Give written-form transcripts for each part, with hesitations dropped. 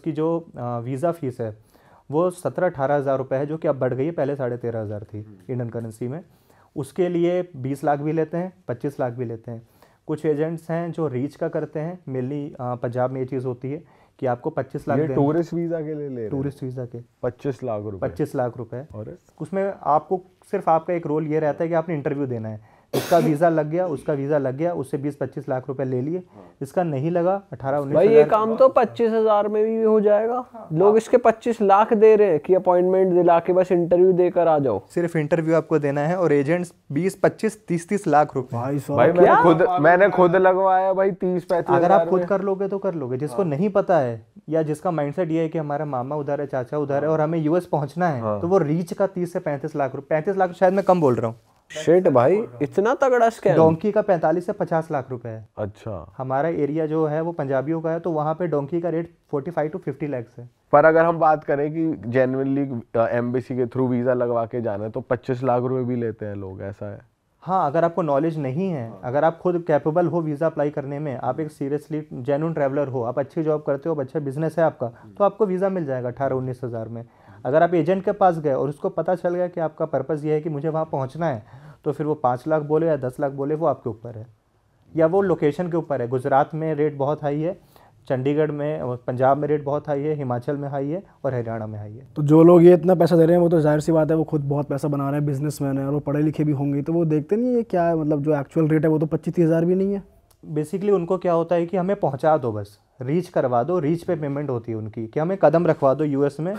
उसकी जो visa fees है वो 17-18 हज़ार रुपये है, जो कि अब बढ़ गई है, पहले 13.5 हज़ार थी इंडियन करेंसी में। उसके लिए 20 लाख भी लेते हैं, 25 लाख भी लेते हैं। कुछ एजेंट्स हैं जो रीच का करते हैं, मेनली पंजाब में ये चीज़ होती है कि आपको 25 लाख देना। टूरिस्ट वीज़ा के लिए ले रहे हैं? टूरिस्ट वीज़ा के 25 लाख रुपए। 25 लाख रुपए। और उसमें आपको सिर्फ आपका एक रोल ये रहता है कि आपने इंटरव्यू देना है। इसका वीज़ा लग गया, उसका वीज़ा लग गया, उससे 20-25 लाख रुपए ले लिए। इसका नहीं लगा, 18-19 भाई ये काम तो 25,000 में भी हो जाएगा। लोग इसके 25 लाख दे रहे हैं कि अपॉइंटमेंट दिला के बस इंटरव्यू देकर आ जाओ। सिर्फ इंटरव्यू आपको देना है, और एजेंट्स 20-25-30-30 लाख रुपए। भाई मैंने खुद लगवाया भाई 30-35 अगर आप खुद कर लोगे तो कर लोगे। जिसको नहीं पता है या जिसका माइंडसेट ये है कि हमारा मामा उधर है, चाचा उधर है और हमें यूएस पहुंचना है, तो वो रीच का 30 से 35 लाख रुपए, 35 लाख शायद मैं कम बोल रहा हूँ। शिट भाई, इतना तगड़ा स्कैम। डोंकी का 45 से 50 लाख रुपए है। अच्छा। हमारा एरिया जो है वो पंजाबियों का है, तो वहाँ पे डोंकी का रेट 45 to 50 लाख है। पर अगर हम बात करें कि जेन्युइनली एम्बेसी के थ्रू वीज़ा लगवा के जाना है तो 25 लाख रुपए भी लेते हैं लोग, ऐसा है? हाँ, अगर आपको नॉलेज नहीं है, अगर आप खुद कैपेबल हो वीज़ा अप्लाई करने में, आप एक सीरियसली जेन्युइन ट्रैवलर हो, आप अच्छी जॉब करते हो, अच्छा बिजनेस है आपका, तो आपको वीज़ा मिल जाएगा 18-19 हज़ार में। अगर आप एजेंट के पास गए और उसको पता चल गया कि आपका पर्पज़ ये है कि मुझे वहाँ पहुँचना है, तो फिर वो 5 लाख बोले या 10 लाख बोले, वो आपके ऊपर है, या वो लोकेशन के ऊपर है। गुजरात में रेट बहुत हाई है, चंडीगढ़ में और पंजाब में रेट बहुत हाई है, हिमाचल में हाई है और हरियाणा में हाई है। तो जो लोग ये इतना पैसा दे रहे हैं वो तो जाहिर सी बात है वो खुद बहुत पैसा बना रहे हैं, बिजनेसमैन है और वो पढ़े लिखे भी होंगे, तो वो देखते नहीं है क्या है, मतलब जो एक्चुअल रेट है वो तो 25-30 हज़ार भी नहीं है। बेसिकली उनको क्या होता है कि हमें पहुंचा दो, बस रीच करवा दो, रीच पे पेमेंट होती है उनकी, कि हमें कदम रखवा दो यूएस में।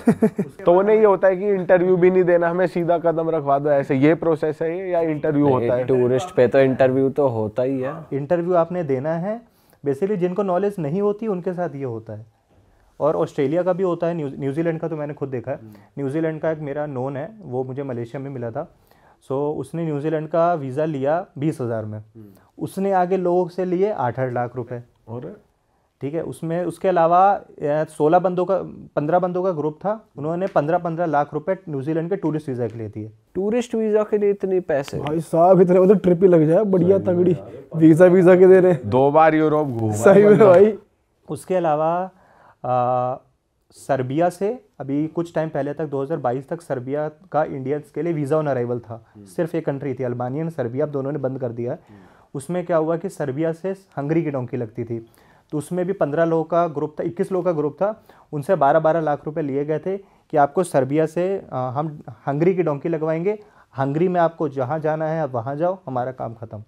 तो उन्हें ये होता है कि इंटरव्यू भी नहीं देना, हमें सीधा कदम रखवा दो, ऐसे ये प्रोसेस है या इंटरव्यू होता है? टूरिस्ट पे तो इंटरव्यू तो होता ही है। इंटरव्यू आपने देना है। बेसिकली जिनको नॉलेज नहीं होती उनके साथ ये होता है। और ऑस्ट्रेलिया का भी होता है, न्यूजीलैंड का तो मैंने खुद देखा है। न्यूजीलैंड का एक मेरा नोन है, वो मुझे मलेशिया में मिला था। सो उसने न्यूजीलैंड का वीज़ा लिया 20 हज़ार में, उसने आगे लोगों से लिए 8-8 लाख रुपए। और ठीक है, उसमें उसके अलावा 15 बंदों का ग्रुप था, उन्होंने 15-15 लाख रुपए न्यूजीलैंड के टूरिस्ट वीज़ा के लिए दिए। टूरिस्ट वीज़ा के लिए इतने पैसे? भाई साहब इतने मतलब ट्रिप ही लग जाए, बढ़िया तगड़ी वीज़ा के दे रहे हैं। 2 बार यूरोप घूमा सही में भाई। उसके अलावा सर्बिया से अभी कुछ टाइम पहले तक 2022 तक सर्बिया का इंडियंस के लिए वीज़ा ऑन अराइवल था। सिर्फ एक कंट्री थी, अल्बानिया और सर्बिया, अब दोनों ने बंद कर दिया है। उसमें क्या हुआ कि सर्बिया से हंगरी की डोंकी लगती थी, तो उसमें भी 15 लोगों का ग्रुप था, 21 लोगों का ग्रुप था। उनसे 12-12 लाख रुपए लिए गए थे कि आपको सर्बिया से हम हंगरी की डोंकी लगवाएंगे, हंगरी में आपको जहाँ जाना है आप वहाँ जाओ, हमारा काम ख़त्म।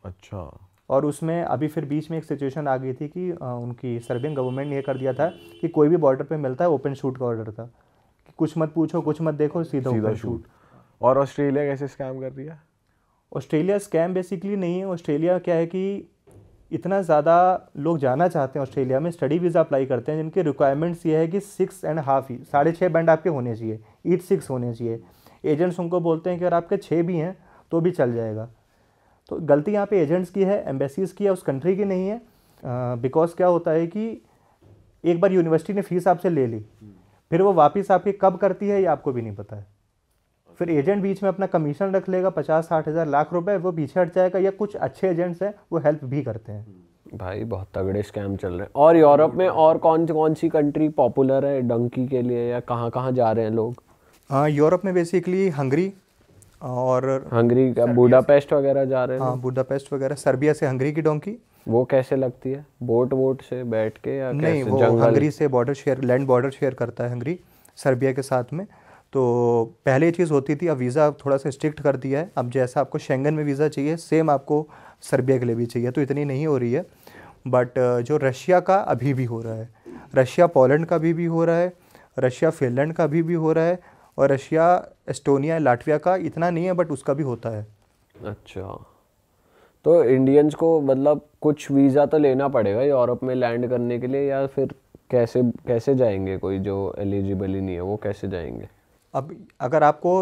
अच्छा। और उसमें अभी फिर बीच में एक सिचुएशन आ गई थी कि उनकी सर्बियन गवर्नमेंट ने ये कर दिया था कि कोई भी बॉर्डर पे मिलता है ओपन शूट का ऑर्डर था, कि कुछ मत पूछो, कुछ मत देखो, सीधा ओपन शूट। और ऑस्ट्रेलिया कैसे स्कैम कर रही है? ऑस्ट्रेलिया स्कैम बेसिकली नहीं है। ऑस्ट्रेलिया क्या है कि इतना ज़्यादा लोग जाना चाहते हैं ऑस्ट्रेलिया में, स्टडी वीज़ा अप्लाई करते हैं, जिनकी रिक्वायरमेंट्स ये है कि 6.5 ही 6.5 बैंड आपके होने चाहिए, 8-6 होने चाहिए। एजेंट्स उनको बोलते हैं कि अगर आपके 6 भी हैं तो भी चल जाएगा। तो गलती यहाँ पे एजेंट्स की है, एम्बेसीज़ की है, उस कंट्री की नहीं है। बिकॉज क्या होता है कि एक बार यूनिवर्सिटी ने फ़ीस आपसे ले ली, फिर वो वापस आपकी कब करती है ये आपको भी नहीं पता है। फिर एजेंट बीच में अपना कमीशन रख लेगा 50-60 हज़ार लाख रुपए, वो पीछे हट जाएगा, या कुछ अच्छे एजेंट्स हैं वो हेल्प भी करते हैं। भाई बहुत तगड़े स्कैम चल रहे हैं। और यूरोप में और कौन सी कंट्री पॉपुलर है डंकी के लिए, या कहाँ कहाँ जा रहे हैं लोग? यूरोप में बेसिकली हंगरी और हंगरी का बुडापेस्ट वगैरह जा रहे हैं। हाँ, बुडापेस्ट वगैरह। सर्बिया से हंगरी की डोंकी। वो कैसे लगती है? बोट से बैठ के या नहीं, कैसे? वो हंगरी से लैंड बॉर्डर शेयर करता है हंगरी सर्बिया के साथ में। तो पहले ये चीज़ होती थी, अब वीज़ा थोड़ा सा स्ट्रिक्ट कर दिया है। अब जैसा आपको शेंगन में वीज़ा चाहिए, सेम आपको सर्बिया के लिए भी चाहिए, तो इतनी नहीं हो रही है। बट जो रशिया का अभी भी हो रहा है, रशिया पोलैंड का भी हो रहा है, रशिया फिनलैंड का भी हो रहा है, और रशिया एस्टोनिया लाटविया का इतना नहीं है, बट उसका भी होता है। अच्छा, तो इंडियंस को मतलब कुछ वीज़ा तो लेना पड़ेगा यूरोप में लैंड करने के लिए, या फिर कैसे जाएंगे? कोई जो एलिजिबल ही नहीं है वो कैसे जाएंगे? अब अगर आपको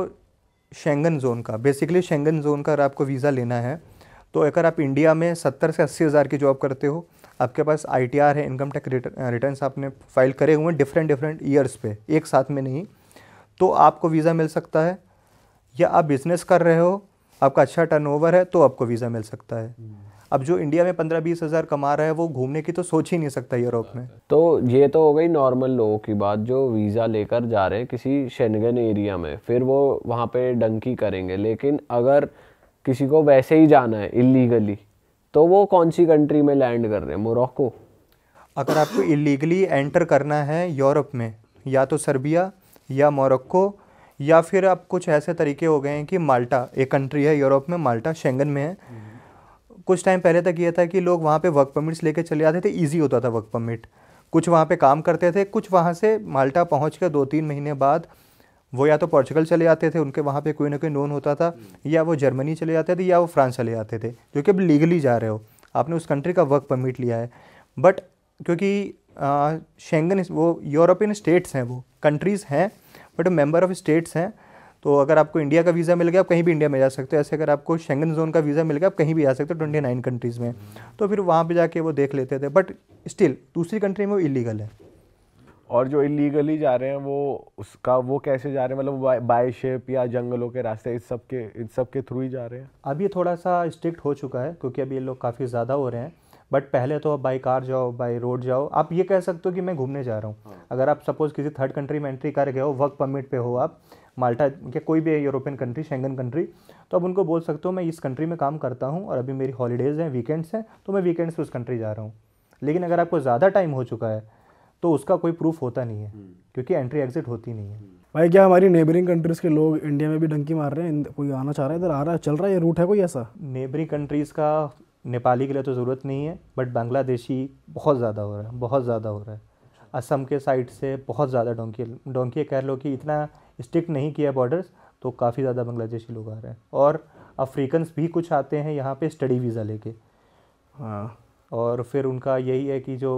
शेंगन जोन का, बेसिकली शेंगन जोन का अगर आपको वीज़ा लेना है, तो अगर आप इंडिया में 70 से 80 हज़ार की जॉब करते हो, आपके पास ITR है, इनकम टैक्स रिटर्न्स आपने फाइल करे हुए हैं डिफरेंट ईयर्स पे, एक साथ में नहीं, तो आपको वीज़ा मिल सकता है। या आप बिज़नेस कर रहे हो, आपका अच्छा टर्नओवर है, तो आपको वीज़ा मिल सकता है। अब जो इंडिया में 15-20 हज़ार कमा रहा है वो घूमने की तो सोच ही नहीं सकता यूरोप में। तो ये तो हो गई नॉर्मल लोगों की बात जो वीज़ा लेकर जा रहे हैं किसी शेंगन एरिया में, फिर वो वहाँ पे डंकी करेंगे। लेकिन अगर किसी को वैसे ही जाना है इलीगली, तो वो कौन सी कंट्री में लैंड कर रहे हैं? मोरक्को? अगर आपको इलीगली एंटर करना है यूरोप में, या तो सर्बिया या मोरक्को, या फिर अब कुछ ऐसे तरीके हो गए हैं कि माल्टा एक कंट्री है यूरोप में, माल्टा शेंगन में है। कुछ टाइम पहले तक ये था कि लोग वहाँ पे वर्क परमिट्स लेके चले आते थे, इजी होता था वर्क परमिट, कुछ वहाँ पे काम करते थे, कुछ वहाँ से माल्टा पहुँच के 2-3 महीने बाद वो या तो पोर्चुगल चले जाते थे, उनके वहाँ पे कोई ना कोई नोन होता था, या वो जर्मनी चले जाते थे, या वो फ्रांस चले जाते थे, जो कि अब लीगली जा रहे हो, आपने उस कंट्री का वर्क परमिट लिया है। बट क्योंकि शेंगन वो यूरोपियन स्टेट्स हैं, वो कंट्रीज़ हैं बट मेंबर ऑफ स्टेट्स हैं, तो अगर आपको इंडिया का वीज़ा मिल गया आप कहीं भी इंडिया में जा सकते हो। ऐसे अगर आपको शेंगन जोन का वीज़ा मिल गया आप कहीं भी जा सकते हो 29 कंट्रीज़ में, तो फिर वहाँ पे जाके वो देख लेते थे। बट स्टिल दूसरी कंट्री में वो इलीगल है। और जो इलीगली जा रहे हैं वो कैसे जा रहे हैं, मतलब बाय शिप या जंगलों के रास्ते, इस सब के थ्रू ही जा रहे हैं? अब ये थोड़ा सा स्ट्रिक्ट हो चुका है क्योंकि अभी ये लोग काफ़ी ज़्यादा हो रहे हैं। बट पहले तो आप बाई कार जाओ, बाई रोड जाओ, आप ये कह सकते हो कि मैं घूमने जा रहा हूँ। अगर आप सपोज़ किसी थर्ड कंट्री में एंट्री कर गए हो, वर्क परमिट पे हो आप, माल्टा या कोई भी यूरोपियन कंट्री, शेंगन कंट्री, तो आप उनको बोल सकते हो मैं इस कंट्री में काम करता हूँ और अभी मेरी हॉलीडेज़ हैं, वीकेंड्स हैं, तो मैं वीकेंड्स पे उस कंट्री जा रहा हूँ। लेकिन अगर आपको ज़्यादा टाइम हो चुका है तो उसका कोई प्रूफ होता नहीं है, क्योंकि एंट्री एग्जिट होती नहीं है। भाई क्या हमारी नेबरिंग कंट्रीज़ के लोग इंडिया में भी डंकी मार रहे हैं? कोई आना चाह रहा है इधर, आ रहा है, चल रहा है, ये रूट है कोई ऐसा? नेबरिंग कंट्रीज़ का नेपाली के लिए तो ज़रूरत नहीं है, बट बांग्लादेशी बहुत ज़्यादा हो रहा है, बहुत ज़्यादा हो रहा है। असम के साइड से बहुत ज़्यादा डोंकी कह लो कि इतना स्ट्रिक्ट नहीं किया बॉर्डर्स, तो काफ़ी ज़्यादा बांग्लादेशी लोग आ रहे हैं। और अफ्रीकन्स भी कुछ आते हैं यहाँ पे स्टडी वीज़ा लेके। हाँ, और फिर उनका यही है कि जो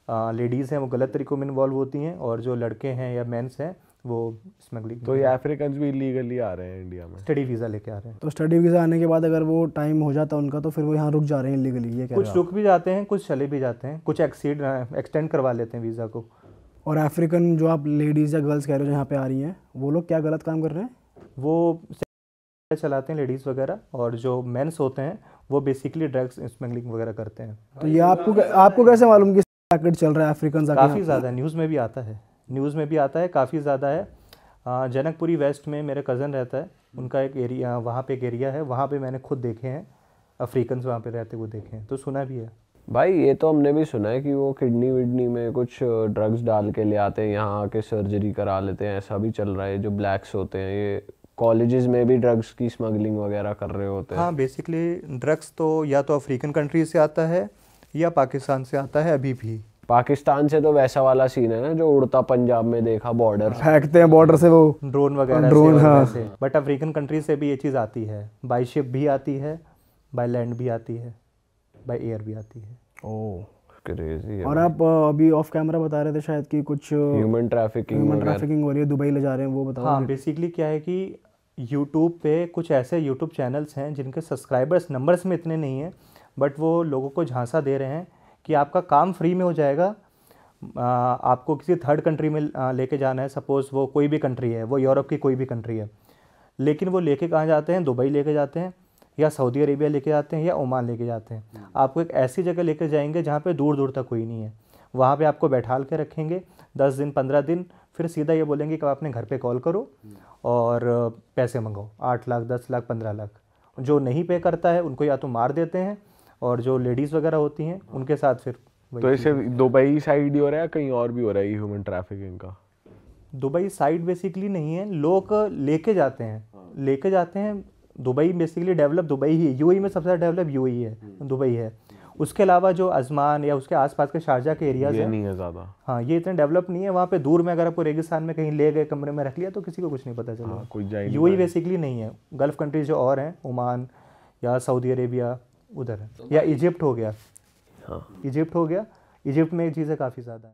लेडीज़ हैं वो गलत तरीक़ों में इन्वॉल्व होती हैं, और जो लड़के हैं या मेंस हैं वो स्मगलिंग। तो ये अफ्रीकन भी इलीगली आ रहे हैं इंडिया में, स्टडी वीज़ा लेके आ रहे हैं। तो स्टडी वीज़ा आने के बाद अगर वो टाइम हो जाता है उनका, तो फिर वो यहाँ रुक जा रहे हैं इलीगली, ये कह रहे कुछ रुक भी जाते हैं, कुछ चले भी जाते हैं, कुछ एक्सटेंड करवा लेते हैं वीज़ा को। और अफ्रीकन जो आप लेडीज़ या गर्ल्स कह रहे हो जो यहाँ पे आ रही हैं, वो लोग क्या गलत काम कर रहे हैं? वो चलाते हैं लेडीज़ वगैरह, और जो मेंस होते हैं वो बेसिकली ड्रग्स स्मगलिंग वगैरह करते हैं। तो ये आपको कैसे मालूम कि पैकेट चल रहा है अफ्रीकन? काफ़ी ज़्यादा न्यूज़ में भी आता है, काफ़ी ज़्यादा है। जनकपुरी वेस्ट में मेरे कज़न रहता है, उनका एक एरिया, वहाँ पे एक एरिया है, वहाँ पे मैंने खुद देखे हैं अफ्रीकन्स वहाँ पे रहते हुए देखे हैं, तो सुना भी है। भाई ये तो हमने भी सुना है कि वो किडनी विडनी में कुछ ड्रग्स डाल के ले आते हैं, यहाँ आके सर्जरी करा लेते हैं, ऐसा भी चल रहा है। जो ब्लैक्स होते हैं ये कॉलेजेस में भी ड्रग्स की स्मगलिंग वगैरह कर रहे होते हैं। हाँ, बेसिकली ड्रग्स तो या तो अफ्रीकन कंट्री से आता है या पाकिस्तान से आता है। अभी भी पाकिस्तान से तो वैसा वाला सीन है ना जो उड़ता पंजाब में देखा, बॉर्डर फेंकते हैं बॉर्डर से वो ड्रोन वगैरह ड्रोन, से, हाँ। से। बट अफ्रीकन कंट्री से भी ये चीज़ आती है, बाय शिप भी आती है, बाय लैंड भी आती है, बाय एयर भी आती है। ओह क्रेजी है। और आप अभी ऑफ कैमरा बता रहे थे शायद कि कुछ ह्यूमन ट्रैफिकिंग हो रही है, दुबई ले जा रहे हैं, वो बताओ। हाँ, बेसिकली क्या है कि यूट्यूब पे कुछ ऐसे यूट्यूब चैनल्स हैं जिनके सब्सक्राइबर्स नंबर्स में इतने नहीं हैं, बट वो लोगों को झांसा दे रहे हैं कि आपका काम फ्री में हो जाएगा। आपको किसी थर्ड कंट्री में लेके जाना है, सपोज़ वो कोई भी कंट्री है, वो यूरोप की कोई भी कंट्री है, लेकिन वो लेके कहाँ जाते हैं? दुबई लेके जाते हैं, या सऊदी अरेबिया लेके जाते हैं, या ओमान लेके जाते हैं। आपको एक ऐसी जगह लेके जाएंगे जहाँ पे दूर दूर तक कोई नहीं है, वहाँ पे आपको बैठाल के रखेंगे 10 दिन 15 दिन, फिर सीधा ये बोलेंगे कि आप अपने घर पे कॉल करो और पैसे मंगाओ, 8 लाख 10 लाख 15 लाख। जो नहीं पे करता है उनको या तो मार देते हैं, और जो लेडीज़ वगैरह होती हैं उनके साथ फिर तो इसे दुबई साइड ही हो रहा है, कहीं और भी हो रहा है ह्यूमन ट्रैफिकिंग का? दुबई साइड बेसिकली नहीं है, लोग लेके जाते हैं। दुबई बेसिकली डेवलप दुबई ही है, यूएई में सबसे ज़्यादा डेवलप यूएई है, दुबई है। उसके अलावा जो अजमान या उसके आसपास के शारजा के एरियाज ये हैं, नहीं है ज़्यादा। हाँ, ये इतने डेवलप नहीं है। वहाँ पे दूर में अगर आपको रेगिस्तान में कहीं ले गए, कमरे में रख लिया, तो किसी को कुछ नहीं पता चला। हाँ, कोई जा ही नहीं यूएई पाएगा। बेसिकली नहीं है, गल्फ़ कंट्रीज जो और हैं, ओमान या सऊदी अरेबिया उधर है, या इजिप्ट हो गया। हाँ। इजिप्ट में ये चीज़ें काफ़ी ज़्यादा हैं।